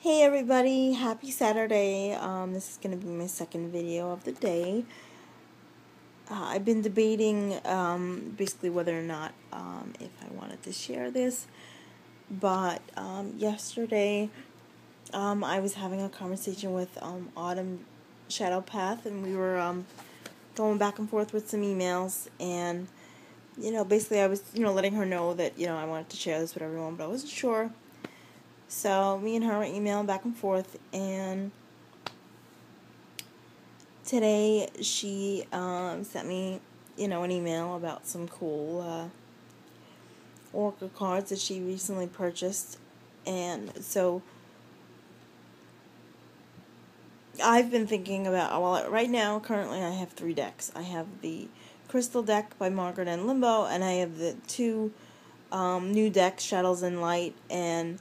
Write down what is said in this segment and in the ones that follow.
Hey everybody, happy Saturday. This is going to be my second video of the day. I've been debating basically whether or not if I wanted to share this, but yesterday I was having a conversation with Autumn Shadowpath, and we were going back and forth with some emails, and basically I was letting her know that I wanted to share this with everyone, but I wasn't sure. So me and her were emailing back and forth, and today she sent me, an email about some cool Oracle cards that she recently purchased. And so I've been thinking about, well, right now, currently I have 3 decks. I have the Crystal deck by Margaret and Limbo, and I have the 2 new decks, Shadows and Light, and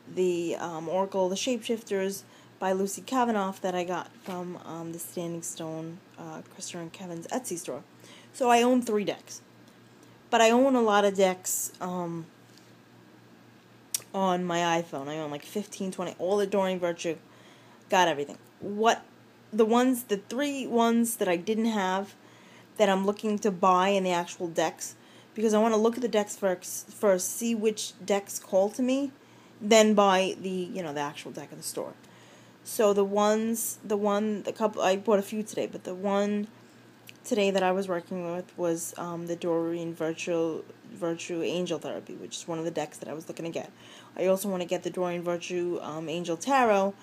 the Oracle, the Shapeshifters by Lucy Kavanoff that I got from the Standing Stone, Christopher and Kevin's Etsy store. So I own 3 decks. But I own a lot of decks on my iPhone. I own like 15, 20, all the Doreen Virtue, got everything. The 3 ones that I didn't have that I'm looking to buy in the actual decks, because I want to look at the decks first, see which decks call to me, then buy the actual deck in the store. So the couple, I bought a few today, but the one today that I was working with was the Doreen Virtue Angel Therapy, which is one of the decks that I was looking to get. I also want to get the Doreen Virtue Angel Tarot,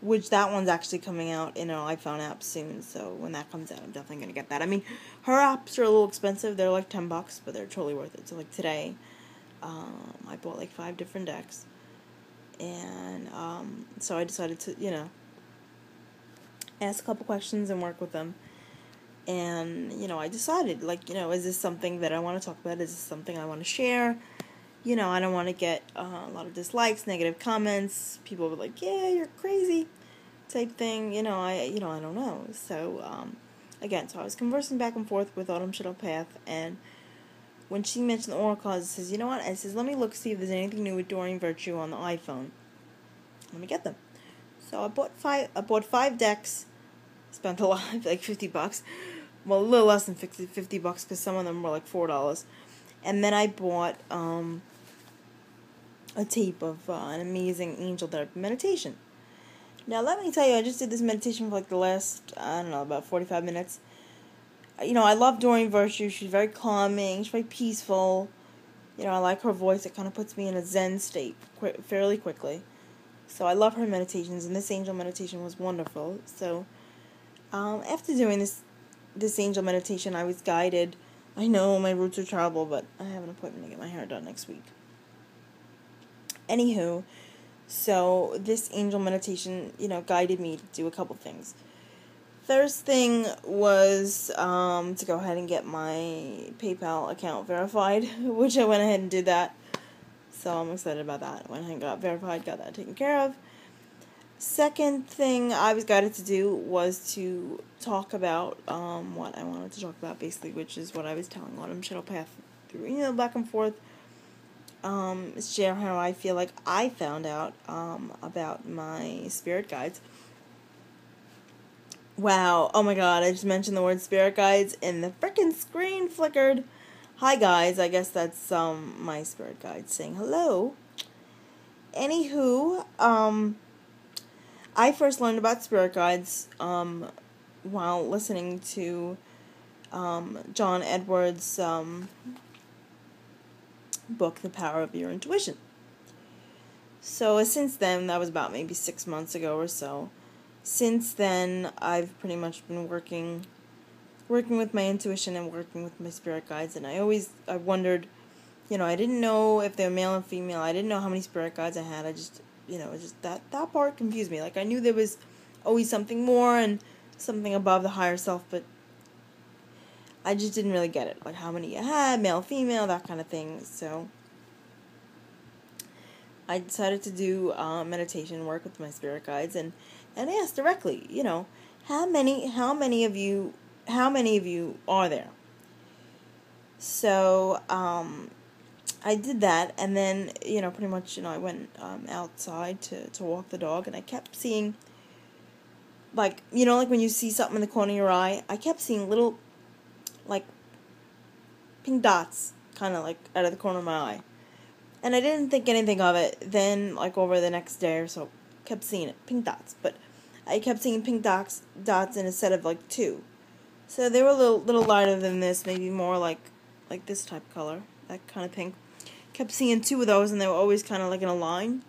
which that one's actually coming out in our iPhone app soon. So when that comes out, I'm definitely going to get that. I mean, her apps are a little expensive. They're like $10, but they're totally worth it. So like today, I bought like 5 different decks. And so I decided to, ask a couple questions and work with them. And, I decided, is this something that I want to talk about? Is this something I want to share? I don't want to get a lot of dislikes, negative comments. People were like, yeah, you're crazy type thing. I don't know. So, again, so I was conversing back and forth with Autumn Shadowpath, and when she mentioned the Oracle cards, it says, you know what? It says, let me look, see if there's anything new with Doreen Virtue on the iPhone. Let me get them. So I bought 5 decks, spent a lot, like $50. Well, a little less than $50 because some of them were like $4. And then I bought a tape of an amazing angel therapy meditation. Now, let me tell you, I just did this meditation for like the last, about 45 minutes. I love Doreen Virtue. She's very calming. She's very peaceful. I like her voice. It kind of puts me in a Zen state fairly quickly. So I love her meditations, and this angel meditation was wonderful. So after doing this angel meditation, I was guided. I know my roots are terrible, but I have an appointment to get my hair done next week. Anywho, so this angel meditation, guided me to do a couple things. First thing was to go ahead and get my PayPal account verified, which I went ahead and did that. So I'm excited about that. Went ahead and got verified, got that taken care of. Second thing I was guided to do was to talk about what I wanted to talk about, basically, which is what I was telling Autumn Shadowpath through back and forth. Share how I feel like I found out about my spirit guides. Wow, oh my god, I just mentioned the word spirit guides and the frickin' screen flickered. Hi guys, I guess that's my spirit guide saying hello. Anywho, I first learned about spirit guides while listening to John Edwards' book, The Power of Your Intuition. So since then, that was about maybe 6 months ago or so. Since then, I've pretty much been working with my intuition and working with my spirit guides, and I wondered, I didn't know if they were male and female. I didn't know how many spirit guides I had. I just, that part confused me. Like, I knew there was always something more and something above the higher self, but I just didn't really get it. Like, how many I had, male, female, that kind of thing. So I decided to do meditation work with my spirit guides and ask directly, how many of you are there? So I did that, and then, pretty much, I went outside to walk the dog, and I kept seeing, like, like when you see something in the corner of your eye, I kept seeing little, like, pink dots, kind of, like, out of the corner of my eye. And I didn't think anything of it. Then, like, over the next day or so, kept seeing it, pink dots. But I kept seeing pink dots in a set of, like, 2. So they were a little lighter than this, maybe more like this type of color, that kind of pink. Kept seeing 2 of those, and they were always kind of like in a line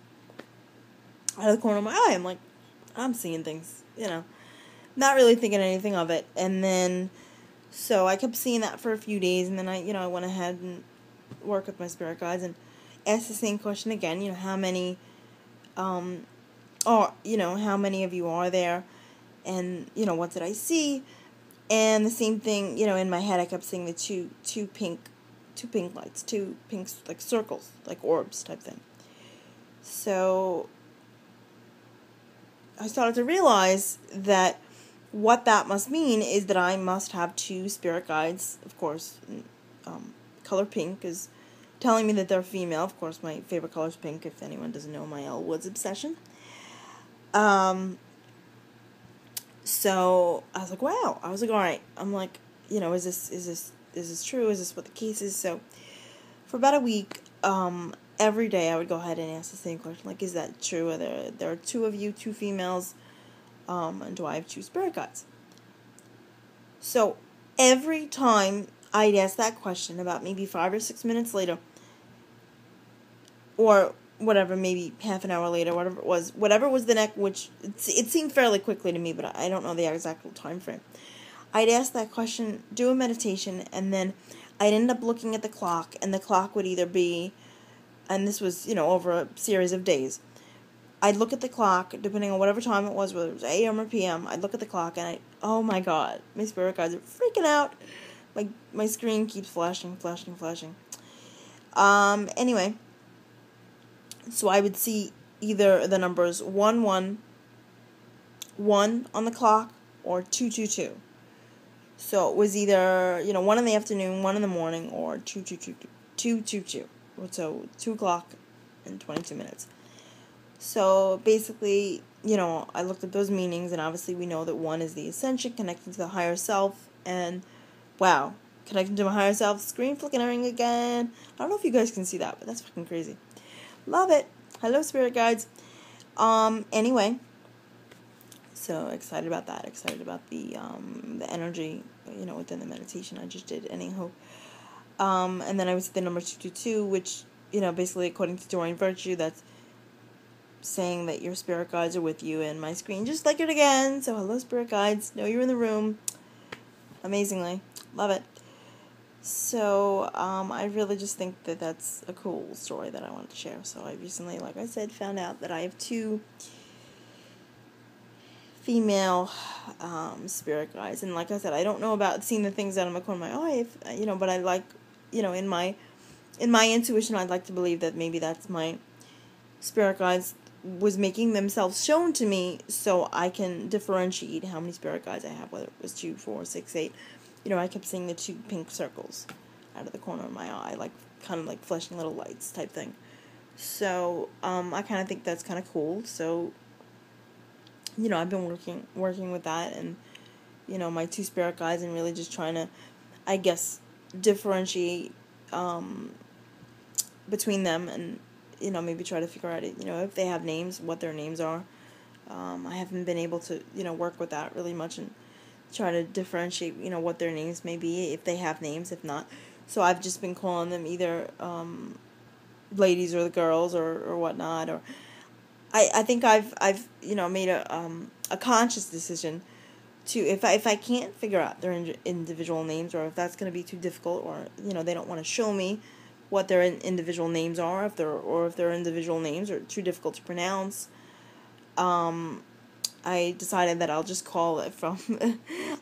out of the corner of my eye. I'm like, I'm seeing things, not really thinking anything of it. And then, so I kept seeing that for a few days, and then I went ahead and worked with my spirit guides and asked the same question again. How many, how many of you are there, and what did I see? And the same thing, in my head, I kept seeing the two pink lights, 2 pink, like, circles, like orbs type thing. So I started to realize that what that must mean is that I must have 2 spirit guides, of course. Color pink is telling me that they're female. Of course, my favorite color is pink, if anyone doesn't know my Elle Woods obsession. So I was like, wow. I was like, all right. I'm like, is this true? Is this what the case is? So for about a week, every day I would go ahead and ask the same question, like, is that true? Are there are 2 of you, 2 females, and do I have 2 spirit guides? So every time I'd ask that question, about maybe 5 or 6 minutes later, or whatever, maybe half an hour later, whatever was the next, which it seemed fairly quickly to me, but I don't know the exact time frame. I'd ask that question, do a meditation, and then I'd end up looking at the clock, and the clock would either be, and this was, over a series of days, I'd look at the clock, depending on whatever time it was, whether it was AM or PM, I'd look at the clock, and oh my god, my spirit guides are freaking out. My screen keeps flashing. Anyway, so I would see either the numbers 111 on the clock, or 222. So it was either, 1 in the afternoon, 1 in the morning, or 222. So 2 o'clock and 22 minutes. So basically, I looked at those meanings, and obviously we know that 1 is the ascension, connecting to the higher self, and wow, connecting to my higher self, screen flickering again. I don't know if you guys can see that, but that's fucking crazy. Love it. Hello, spirit guides. Anyway, so excited about that. Excited about the energy, within the meditation I just did. Anyhow, and then I was at the number 222, which, basically according to Doreen Virtue, that's saying that your spirit guides are with you. And my screen just flickered again. So hello, spirit guides. Know you're in the room. Amazingly, love it. So, I really just think that that's a cool story that I wanted to share. So I recently, like I said, found out that I have 2 female spirit guides. And like I said, I don't know about seeing the things out of my corner of my eye, but I like, in my intuition, I'd like to believe that maybe that's my spirit guides was making themselves shown to me so I can differentiate how many spirit guides I have, whether it was 2, 4, 6, 8. I kept seeing the 2 pink circles out of the corner of my eye, like, kind of like flashing little lights type thing. So, I kind of think that's kind of cool. So, I've been working with that, and, my 2 spirit guides, and really just trying to, I guess, differentiate, between them, and, maybe try to figure out, if they have names, what their names are. I haven't been able to, work with that really much, and try to differentiate, what their names may be, if they have names, if not. So I've just been calling them either ladies or the girls or whatnot. Or I think I've made a conscious decision to, if I can't figure out their individual names, or if that's going to be too difficult, or they don't want to show me what their individual names are, if their individual names are too difficult to pronounce. I decided that I'll just call them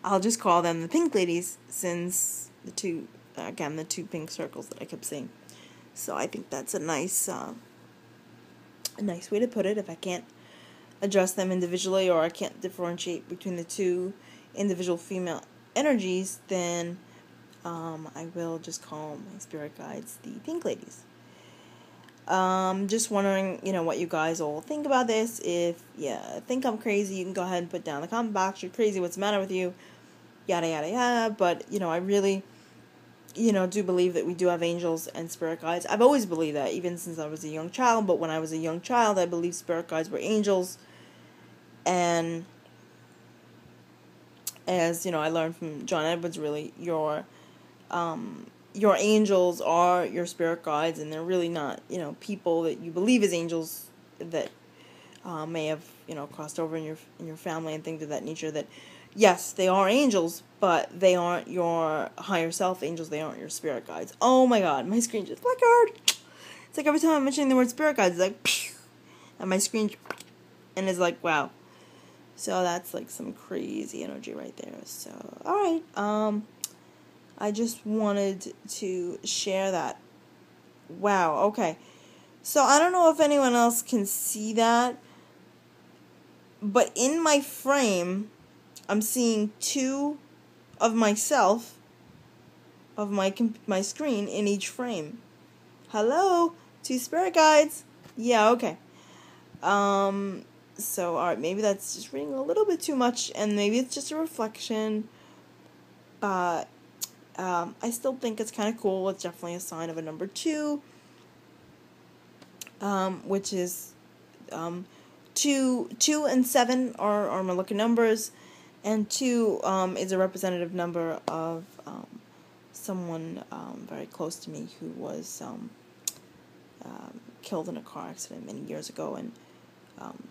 the Pink Ladies, since the 2 pink circles that I kept seeing. So I think that's a nice way to put it. If I can't address them individually, or I can't differentiate between the 2 individual female energies, then I will just call my spirit guides the Pink Ladies. Just wondering, what you guys all think about this. If you think I'm crazy, you can go ahead and put down in the comment box, you're crazy, what's the matter with you, yada yada yada. But, I really, do believe that we do have angels and spirit guides. I've always believed that, even since I was a young child. But when I was a young child, I believed spirit guides were angels. And as, I learned from John Edwards, really, your angels are your spirit guides, and they're really not, people that you believe as angels that may have, crossed over in your family and things of that nature. That, yes, they are angels, but they aren't your higher self angels. They aren't your spirit guides. Oh my God, my screen just flickered. It's like every time I'm mentioning the word spirit guides, it's like, pew, and my screen, and it's like, wow. So that's like some crazy energy right there. So, alright, I just wanted to share that. Wow, okay. So I don't know if anyone else can see that, but in my frame, I'm seeing two of myself, of my screen in each frame. Hello, two spirit guides. Yeah, okay. So, alright, maybe that's just reading a little bit too much, and maybe it's just a reflection, but I still think it's kind of cool. It's definitely a sign of a number 2, which is 2 and 7 are my lucky numbers, and 2 is a representative number of someone very close to me who was killed in a car accident many years ago, and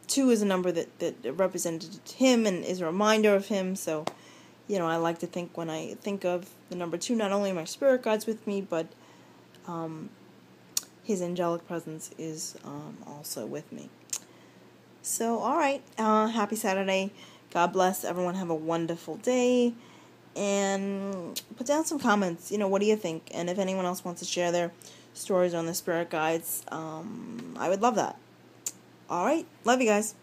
2 is a number that represented him and is a reminder of him. So, I like to think, when I think of the number 2, not only are my spirit guides with me, but his angelic presence is also with me. So, alright, happy Saturday. God bless everyone. Have a wonderful day. And put down some comments. What do you think? And if anyone else wants to share their stories on the spirit guides, I would love that. Alright, love you guys.